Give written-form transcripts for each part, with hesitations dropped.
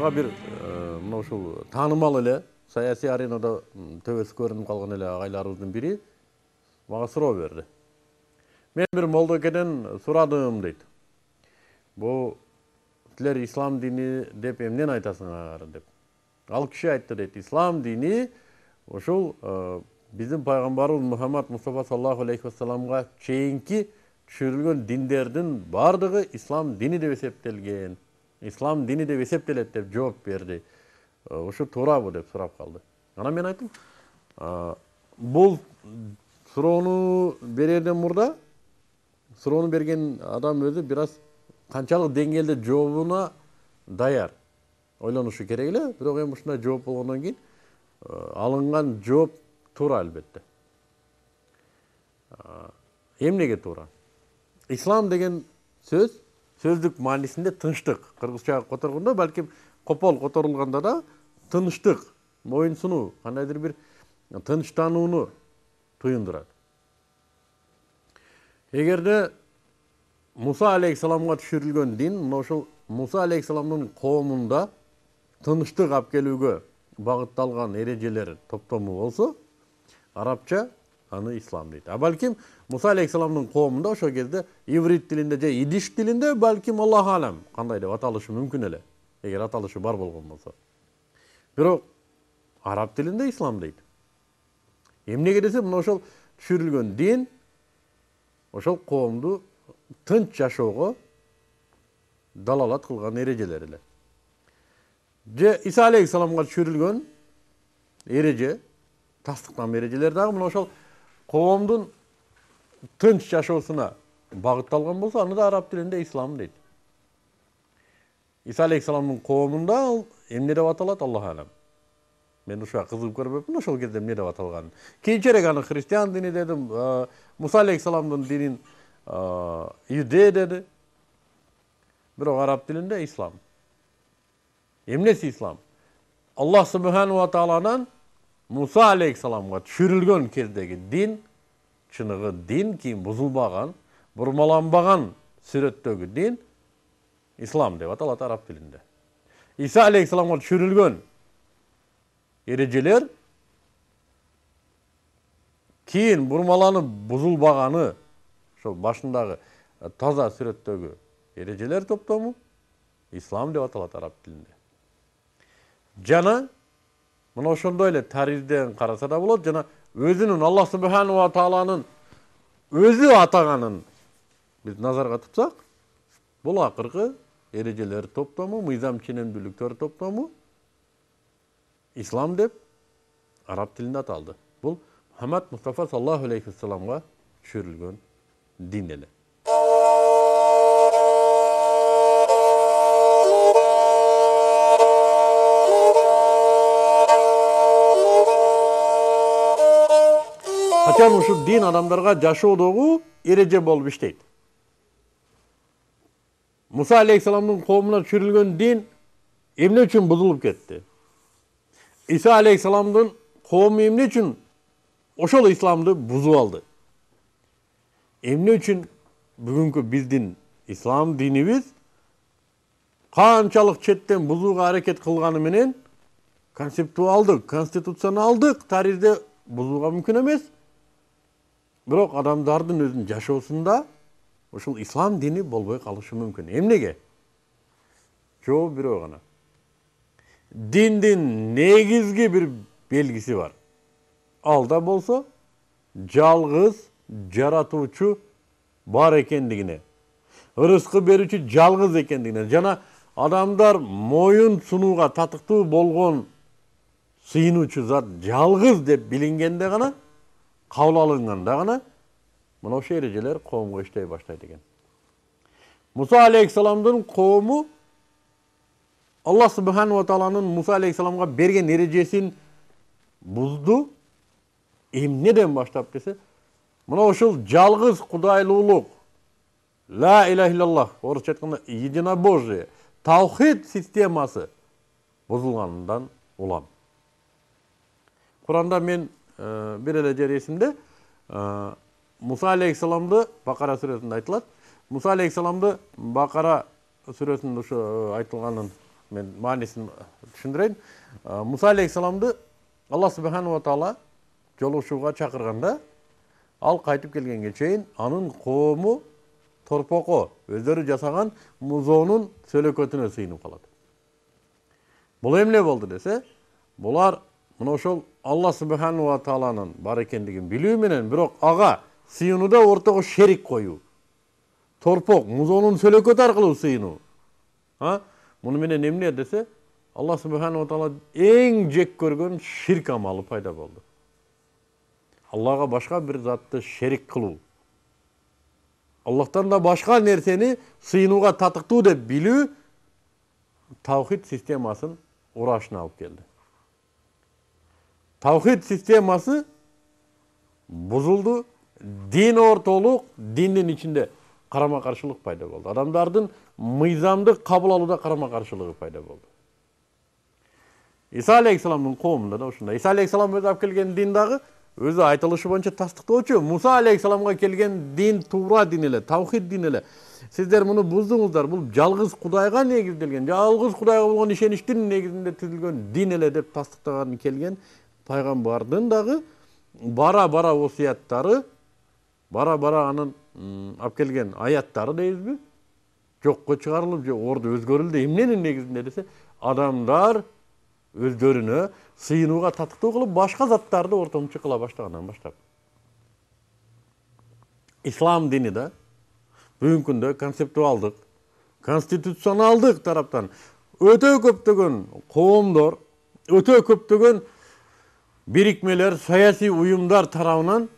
мага бир мына ушул таанымал эле саясий аренада төбөсү көрүнүп калган эле агайларыбыздын бири мага суроо берди. Мен бир молдокеден сурадым дейт. Бу силер ислам дини деп эмнени айтасыңар деп. Ал киши айтты дейт, ислам дини ушул биздин пайгамбарыбыз Мухаммад Мустафа саллаллаху алейхи вассаламга чейинки түшүрүлгөн диндердин бардыгы ислам дини деп эсептелген. Ислам дини деп эсептелет деп жооп берди. Ушу туурабы деп сурап калды. Анан мен айттым, бул суроону берерден мурда суроону берген адам өзү бир аз канчалык деңгээлде жообуна даяр ойлонушу керек эле. Бирок эми ушундай жооп болгондон кийин алынган жооп туура албетте. Эмнеге туура? Ислам деген сөз сөздүк маанисинде тынчтык. Кыргызчага которгондо балким копол которулганда да тынчтык, моюнсунуу, кандайдыр бир тынчтанууну туюндурат. Эгерде Муса алейхисаламга түшүрүлгөн дин, мына ошол Муса алейхисаламдын коомунда тынчтык алып келүүгө багытталган эрежелер топтому болсо, арабча аны ислам дейт. А балким Муса алейхисаламдын коомунда ошол кезде иврит тилинде же идиш тилинде балким Аллах алам кандай деп аталышы мүмкүн эле, эгер аталышы бар болгон болсо. Бирок араб тилинде ислам дейт. Эмнеге десе, мына ошол түшүрүлгөн дин ошол коомду тынч жашоого далалат кылган эрежелер эле. Же Иса алейхисаламга түшүрүлгөн эреже, тастыктан эрежелер дагы мына ошол коомдун тынч жашоосуна багытталган болсо, аны да араб тилинде ислам дейт. Иса алейхисаламдын коомунда эмне деп аталат, Аллах алам. Мен ушуга кызыгып көрбөпмүн, ошол кезде эмне деп аталганын. Кийинчерээк аны христиан дини дедим, Муса алейхисаламдын динин иудей деди. Бирок араб тилинде ислам. Эмнеси ислам? Аллах субхану ва тааланан Муса алейхисаламга түшүрүлгөн кездеги дин, чыныгы дин, кийин бузулбаган, бурмаланбаган сүрөттөгү дин ислам деп аталат араб тилинде. Иса алейхисаламга түшүрүлгөн эрежелер кийин бурмаланып бузулбаганы, ошол башындагы таза сүрөттөгү эрежелер топтому ислам деп аталат араб тилинде. Жана мына ошондой эле таризден караса да болот, жана өзүнүн Аллах субхану ва тааланын өзү атаганын биз назарга тутсак, бул акыркы эрежелер топтому, мыйзам ченемдүүлүктөр топтому ислам деп араб тилинде аталды. Бул Мухаммад Мустафа саллаллаху алейхи вассаламга түшүрүлгөн дин эле. Качан ушул дин адамдарга жашоодогу эреже болуп иштейт. Муса алейхисаламдын коомуна түшүрүлгөн дин эмне үчүн бузулуп кетти? Иса алейхисаламдын коому эмне үчүн ошол исламды бузуп алды? Эмне үчүн бүгүнкү биздин ислам динибиз канчалык четтен бузууга аракет кылганы менен конституцияны алдык, таризде бузууга мүмкүн эмес. Бирок адамдардын өзүнүн жашоосунда ушул ислам дини болбой калышы мүмкүн. Эмнеге? Жооп бирөө гана. Диндин негизги бир белгиси бар. Ал да болсо жалгыз жаратуучу бар экендигине, ырыскы берүүчү жалгыз экендигине, жана адамдар моюн сунууга татыктуу болгон сыйынуучу зат жалгыз деп билингенде гана, кабыл алынганда гана мына ошол эрежелер коомго иштей баштайт экен. Муса алейхисаламдын коому Аллах субхану ва тааланын Муса алейхисаламга берген эрежесин бузду. Эмнеден баштап десе, мына ушул жалгыз кудайлуулук, ла иляха иллаллах, орусча айтканда единобожие, таухид системасы бузулгандан улам. Куранда мен бир эле жер эсимде, Муса алейхисаламды Бакара сүрөсүндө айтылат. Муса алейхисаламды Бакара сүрөсүндө ошо айтылганын мен маанисин түшүндүрөйүн. Муса алейхисаламды Алла субханала таала жолугушууга чакырганда, ал кайтып келгенге чейин анын коому торпокко өздөрү жасаган музоонун сөлөкөтүнө сыйынып калат. Бул эмне болду десе, булар мына ошол Алла субханала тааланын бар экендигин билүү менен, бирок ага сыйынууда ортого шерик коюу. Торпок, музоонун сөлөкөтү аркылуу сыйынуу. Муну менен эмне десе, Алла субханала таала эң жек көргөн ширк амалы пайда болду. Аллага башка бир затты шерик кылуу. Аллахтан да башка нерсени сыйынууга татыктуу деп билүү тавхид системасын урашына алып келди. Тавхид системасы бузулду, дин ортолук, диндин ичинде карама-каршылык пайда болду. Адамдардын мыйзамды кабыл алууда карама-каршылыгы пайда болду. Иса алейхисаламдын коомунда да ушундай. Иса алейхисалам өзү алып келген дин дагы өзү айтылышы боюнча тастыктоочу. Муса алейхисаламга келген дин туура дин эле, тавхид дин эле. Сиздер муну буздуңуздар. Бул жалгыз Кудайга негизделген, жалгыз Кудайга болгон ишеничтин негизинде түзүлгөн дин эле деп тастыктаган келген пайгамбардын дагы бара-бара осуяттары, бара-бара анын алып келген аяттары дейбизби? Жокко чыгарылып, же орду өзгөрүлдү. Эмненин негизинде десе, адамдар өздөрүнө сыйынууга татыктуу кылып, башка заттарды ортомчу кыла баштагандан баштап. Ислам дини да бүгүнкү күндө концептуалдык, конституционалдык тараптан өтө көптөгөн коомдор, өтө көптөгөн бирикмелер, саясий уюмдар тарабынан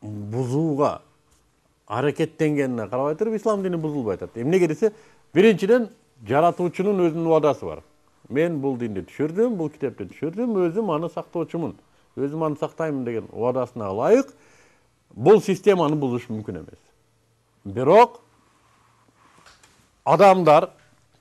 бузууга аракеттенгенине карабай туруп, ислам дини бузулбай атат. Эмнеге десе, биринчиден жаратуучунун өзүнүн убадасы бар. Мен бул динди түшүрдүм, бул китепти түшүрдүм, өзүм аны сактоочумун, өзүм аны сактаймын деген убадасына ылайык бул системаны бузуш мүмкүн эмес. Бирок адамдар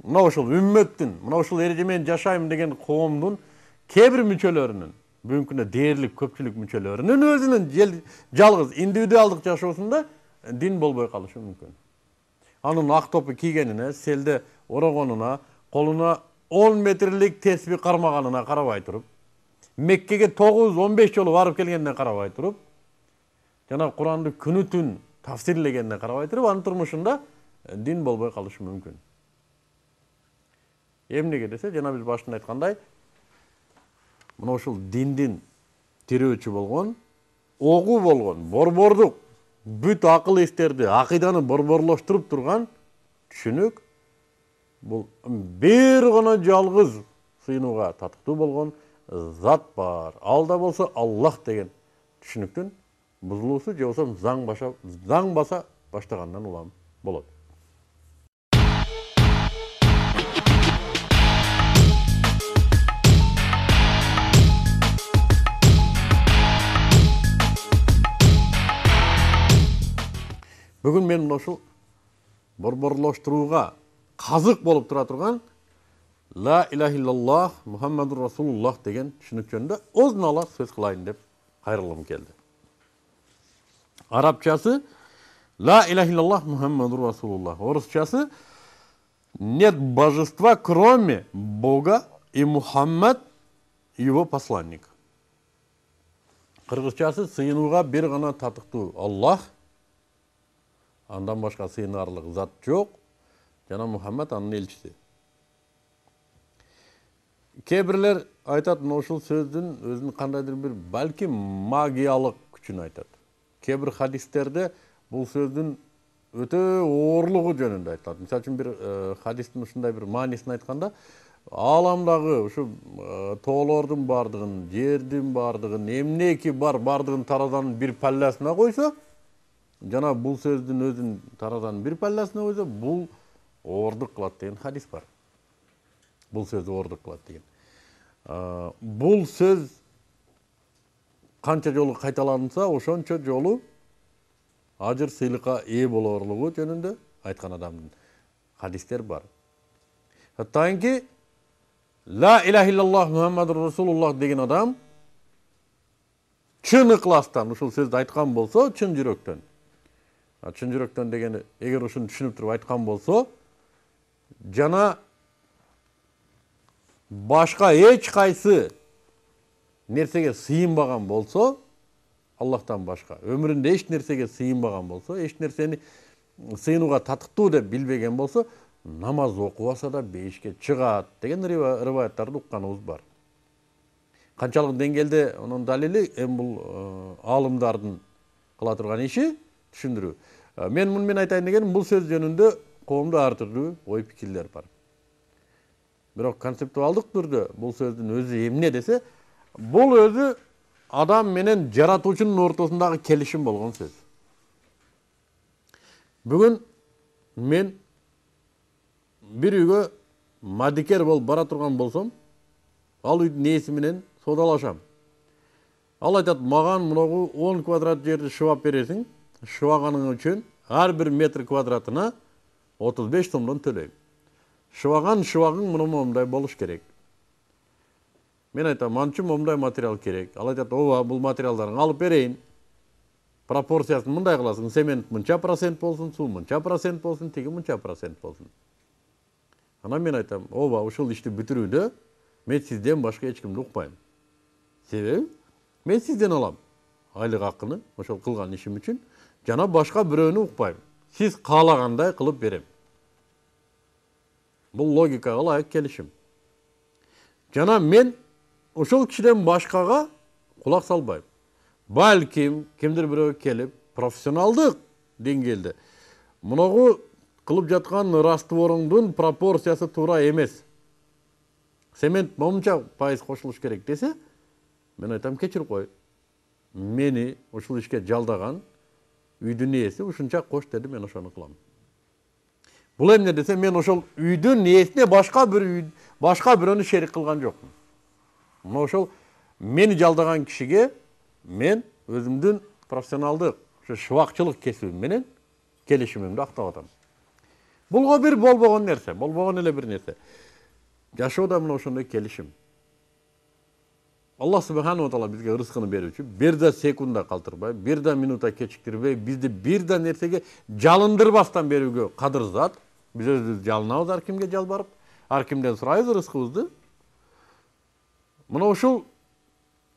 мына ушул үммөттүн, мына ушул эреже менен жашайм деген коомдун кээ бир мүчөлөрүнүн, бүгүнкү күндө дээрлик көпчүлүк мүчөлөрүнүн өзүнүн жалгыз индивидуалдык жашоосунда дин болбой калышы мүмкүн. Анын ак топу кийгенине, селде орогонуна, колуна 10 метрлик теспих кармаганына карабай туруп, Меккеге 9-15 жолу барып келгенине карабай туруп, жана Куранды күнү түн тафсирлегенине карабай туруп, анын турмушунда дин болбой калышы мүмкүн. Эмнеге десе, жана биз башында айткандай, мына ушул диндин тирөөчү болгон, огу болгон, борбордук бүт акыл эстерди, акыйданы борборлоштуруп турган түшүнүк бул бир гана жалгыз сыйынууга татыктуу болгон зат бар. Ал да болсо Аллах деген түшүнүктүн бузулуусу, же болсо заң баса баштагандан улам болот. Бүгүн мен ушул борборлоштурууга казык болуп тура турган Ла илаха иллаллах Мухаммадур Расулуллах деген түшүнүк жөнүндө озун ала сөз кылайын деп кайрылгым келди. Арабчасы Ла илаха иллаллах Мухаммадур Расулуллах. Орусчасы нет божества кроме Бога и Мухаммад его посланник. Кыргызчасы сыйынууга бир гана татыктуу Аллах, андан башка сыйынарлык зат жок, жана Мухаммад анын элчиси. Кээ бирлер айтат, ушул сөздүн өзүнүн кандайдыр бир балким магиялык күчүн айтат. Кээ бир хадистерде бул сөздүн өтө оорлугу жөнүндө айтылат. Мисалы үчүн бир хадистин ушундай бир маанисин айтканда, ааламдагы ушу тоолордун бардыгын, жердин бардыгын, эмнеки бардыгын таразанын бир палласына койсо, жана бул сөздүн өзүн таразанын бир палласына койсо, бул оордук кылат деген хадис бар. Бул сөз оордук кылат деген. Бул сөз канча жолу кайталанса, ошончо жолу ажыр сыйлыкка ээ болорлугу жөнүндө айткан адамдын хадистер бар. Хаттайынки Ла илаха иллаллах Мухаммадур Расулуллах деген адам чын ыкластан ушул сөздү айткан болсо, чын жүрөктөн. Чын жүрөктөн дегени, эгер ушуну түшүнүп туруп айткан болсо, жана башка эч кайсы нерсеге сыйынбаган болсо, Аллахтан башка өмүрүндө эч нерсеге сыйынбаган болсо, эч нерсени сыйынууга татыктуу деп билбеген болсо, намаз окубаса да бейишке чыгат деген рываяттарды укканыбыз бар. Канчалык деңгээлде анын далили эми бул аалымдардын кыла турган иши түшүндүрүү. Мен муну мен айтайын дегеним, бул сөз жөнүндө коомдо ар түрдүү ой пикирлер бар. Бирок концептуалдык түрдө бул сөздүн өзү эмне десе, бул өзү адам менен жаратуучунун ортосундагы келишим болгон сөз. Бүгүн мен бир үйгө мадикер болуп бара турган болсом, ал үйдүн ээси менен соодалашам. Ал айтат, маган мынагу 10 квадрат жерди шыбап бересиң, шыбаганың үчүн ар бир метр квадратына 35 сомдон төлөйм. Шыбаган шыбагың мындай болуш керек. Мен айтам, ман үчүн момундай материал керек. Ал айтат, ооба, бул материалдарды алып берейин. Пропорциясын мындай кыласың, цемент мынча процент болсун, суу мынча процент болсун, тиги мынча процент болсун. Анан мен айтам, ооба, ушул ишти бүтүрүүдө мен сизден башка эч кимди укпайм. Себеби мен сизден алам айлык акыны ошол кылган ишим үчүн, жана башка бирөөнү укпайм. Сиз каалагандай кылып берем. Бул логикага ылайык келишим. Жана мен ошол кишиден башкага кулак салбайм. Балким кимдир бирөө келип, профессионалдык деңгээлде мунагу кылып жаткан растворуңдун пропорциясы туура эмес, цемент момунча пайыз кошулуш керек десе, мен айтам, кечирип кой. Мени ушул ишке жалдаган үйдүн ээси ушунча кош деди, мен ошону кылам. Бул эмне десе, мен ошол үйдүн ээсине башка бирөөнү шерик кылган жокмун. Мына ошол мени жалдаган кишиге мен өзүмдүн профессионалдык шыбакчылык кесибим менен келишимимди актап атам. Булго бир болбогон нерсе, болбогон эле бир нерсе. Жашоодо мына ошондой келишим. Аллах субханаху ва таала бизге рызкыны берүүчү, бир да секунда калтырбай, бир да минута кечиктирбей, бизди бир да нерсеге жалындырбастан берүүгө кадыр зат. Биз өзүбүз жалынабыз ар кимге жалбарып, ар кимден сурайбыз рызкыбызды. Мына ушул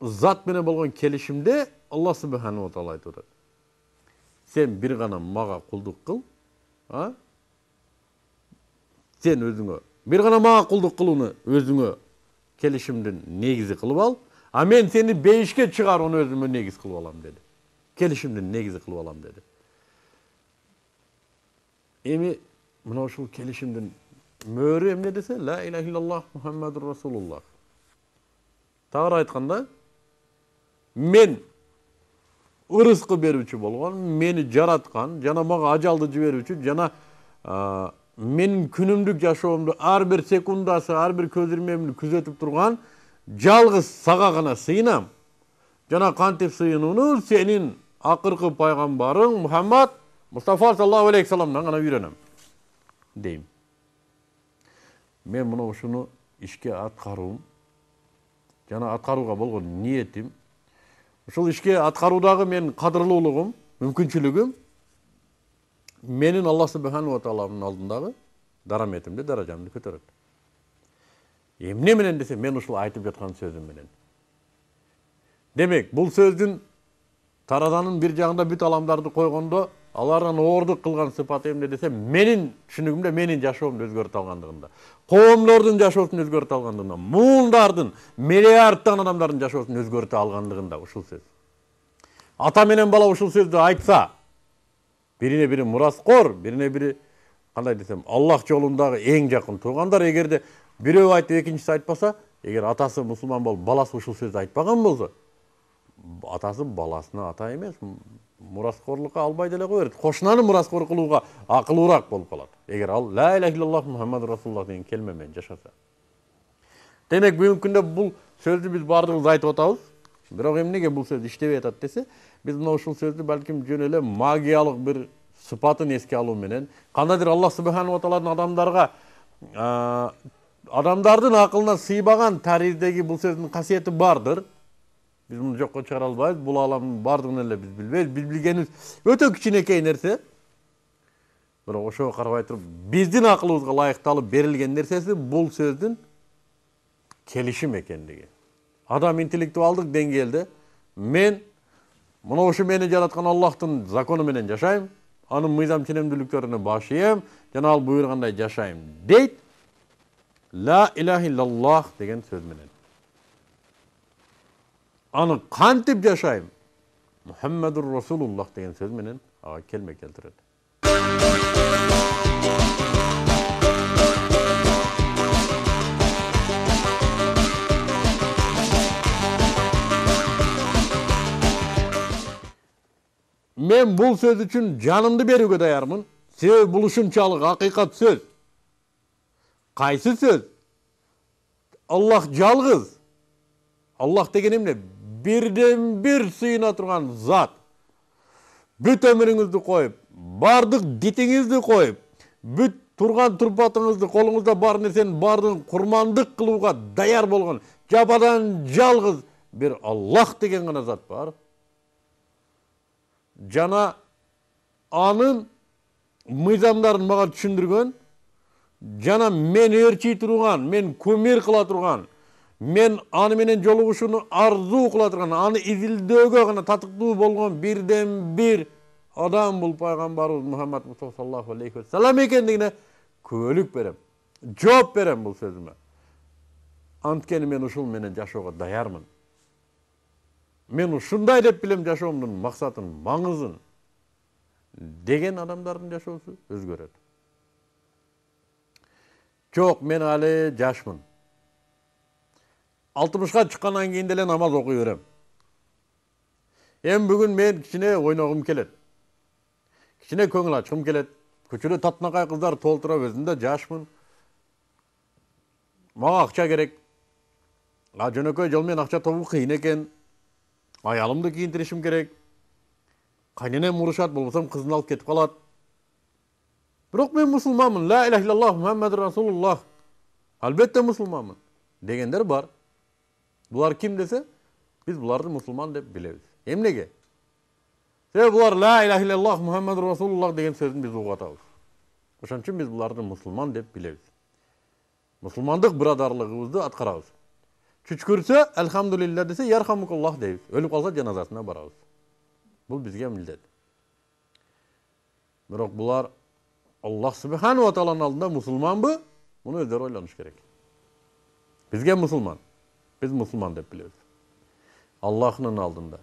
зат менен болгон келишимде Аллах субханаху ва таала айтып атат. Сен бир гана мага кулдук кыл, сен өзүңө бир гана мага кулдук кылууну өзүңө келишимдин негизи кылып ал, а мен сени бейишке чыгарууну өзүмө негиз кылып алам деди. Келишимдин негизи кылып алам деди. Эми мына ушул келишимдин мөөрү эмне десе, ла иляха иллаллах Мухаммадур Расулуллах. Тагыраак айтканда, мен ырыскы берүүчү болгон, мени жараткан, жана мага ажалды жиберүүчү, жана менин күнүмдүк жашоомду ар бир секундасы, ар бир көз ирмемди күзөтүп турган жалгыз сага гана сыйынам. Жана кантип сыйынууну сенин акыркы пайгамбарың Мухаммад Мустафа саллаллаху алейхи саламдан гана үйрөнөм дейм. Мен мына ушуну ишке аткаруум, жана аткарууга болгон ниетим, ушул ишке аткаруудагы мен кадырлуулугум, мүмкүнчүлүгүм менин Аллах субханаху ва тааланын алдындагы дараметимди, даражамды көтөрөт. Эмне менен десе, мен ушул айтып жаткан сөзүм менен. Демек, бул сөздүн таразанын бир жагында бүт аламдарды койгондо, алардан оордук кылган сыпаты эмне десе, менин түшүнүгүмдө менин жашоомду өзгөртө алгандыгында, коомдордун жашоосун өзгөртө алгандыгында, муундардын, миллиардтаган адамдардын жашоосун өзгөртө алгандыгында ушул сөз. Ата менен бала ушул сөздү айтса, бирине бири мураскор, бирине бири кандай десем, Аллах жолундагы эң жакын туугандар, эгерде бирөө айтып экинчиси айтпаса, эгер атасы мусулман болуп, баласы ушул сөздү айтпаган болсо, атасы баласына ата эмес, мураскорлукка албай деле кое берет. Кошунаны мураскор кылууга акылуураак болуп калат. Эгер ал ла иляха иллаллах Мухаммадур Расулуллах деген келме менен жашаса. Демек, бүгүнкү күндө бул сөздү биз баардыгыбыз айтып атабыз. Бирок эмнеге бул сөз иштебей атат десе, биз мына ушул сөздү балким жөн эле магиялык бир сыпатын эске алуу менен, кандайдыр Аллах субханаху ва тааланын адамдарга, адамдардын акылына сыйбаган тарздеги бул сөздүн касиети бардыр. Биз муну жокко чыгара албайбыз. Бул аламдын бардыгын эле биз билбейбиз. Биз билгенибиз өтө кичинекей нерсе. Бирок ошого карабай туруп, биздин акылыбызга ылайыкталып берилген нерсеси бул сөздүн келишим экендиги. Адам интеллектуалдык деңгээлде мен мына ошо мени жараткан Аллахтын закону менен жашайм, анын мыйзам ченемдүүлүктөрүнө баш ийем, жана ал буйругандай жашайм дейт. Ла илаха иллаллах деген сөз менен. Аны кантип жашайм? Мухаммадур Расулуллах деген сөз менен ага келме келтирет. Мен бул сөз үчүн жанымды берүүгө даярмын. Себеби бул ушунчалык акыйкат сөз. Кайсы сөз? Аллах жалгыз. Аллах деген эмне? Бирден бир сыйына турган зат. Бүт өмүрүңүздү коюп, бардык дитиңизди коюп, бүт турган турпатыңызды, колуңузда бар нерсенин бардыгын курмандык кылууга даяр болгон жападан жалгыз бир Аллах деген гана зат бар. Жана анын мыйзамдарын мага түшүндүргөн, жана мен ээрчий турган, мен көмир кыла турган, мен аны менен жолугушууну арзуу кыла турган, аны изилдөөгө гана татыктуу болгон бирден бир адам бул пайгамбарыбыз Мухаммад Мустафа саллаллаху алейхи ва саллам экендигине күбөлүк берем. Жооп берем бул сөзүмө. Анткени мен ушул менен жашоого даярмын. Мен ушундай деп билем жашоомдун максатын, маңызын деген адамдардын жашоосу өзгөрөт. Жок, мен али жашмын. 60га чыккандан кийин деле намаз окуй берем. Бүгүн мен кичине ойногум келет. Кичине көңүл ачкым келет. Көчөдө татынакай кыздар толтура, өзүм да жашмын. Мага акча керек. Жөнөкөй жол менен акча табуу кыйын экен. Аялымды кийинтиришим керек. Кайненем урушат, болбосом кызын алып кетип калат. Бирок мен мусулманмын. Ла илаха иллаллах Мухаммадур Расулуллах. Албетте мусулманмын дегендер бар. Булар ким десе, биз буларды мусулман деп билебиз. Эмнеге? Себеби булар ла илаха иллаллах Мухаммадур Расулуллах деген сөзүн биз угатабыз. Ошон үчүн биз буларды мусулман деп билебиз. Мусулмандык бирадарлыгыбызды аткарабыз. Чүчкүрсө, алхамдулилlah десе, ярхамукаллах дейбиз. Өлүп калса жаназасына барабыз. Бул бизге милдет. Бирок булар Аллах субханаху ва тааланын алдында мусулманбы? Муну өздөрү ойлонуш керек. Бизге мусулман. Биз мусулман деп билебиз. Аллахтын алдында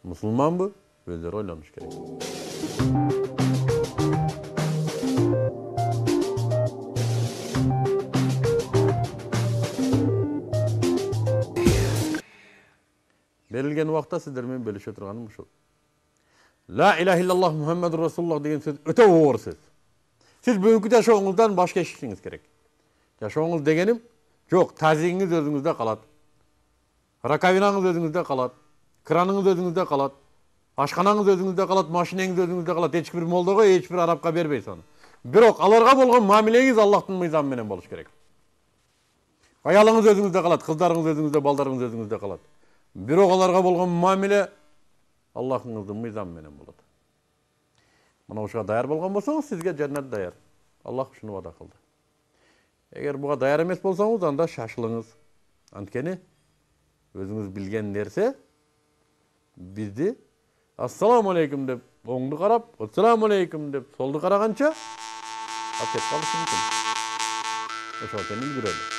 мусулманбы? Өздөрү ойлонуш керек. Берилген убакта сиздер менен бөлүшө турганым ушул. Ла илаха иллаллах Мухаммадур Расулуллах деген сөз өтө оор сөз. Сиз бүгүнкү жашооңуздан баш кечишиңиз керек. Жашооңуз дегеним, жок, тазигиңиз өзүңүздө калат. Раковинаңыз өзүңүздө калат. Краныңыз өзүңүздө калат. Ашканаңыз өзүңүздө калат, машинеңиз өзүңүздө калат. Эч бир молдого, эч бир арабка бербейсиз аны. Бирок аларга болгон мамилеңиз Аллахтын мыйзамы менен болуш керек. Аялыңыз өзүңүздө калат, кыздарыңыз өзүңүздө, балдарыңыз өзүңүздө калат. Бирок аларга болгон мамиле Аллахтын мыйзамы менен болот. Мына ушуга даяр болгон болсоңуз, сизге жаннат даяр. Аллах ушуну вада кылды. Эгер буга даяр эмес болсоңуз, анда шашылыңыз. Анткени өзүңүз билген нерсе бизди ассаламу алейкум деп оңду карап, ассаламу алейкум деп солду караганча алып кетип калышы мүмкүн. Ошол үчүн билдирели.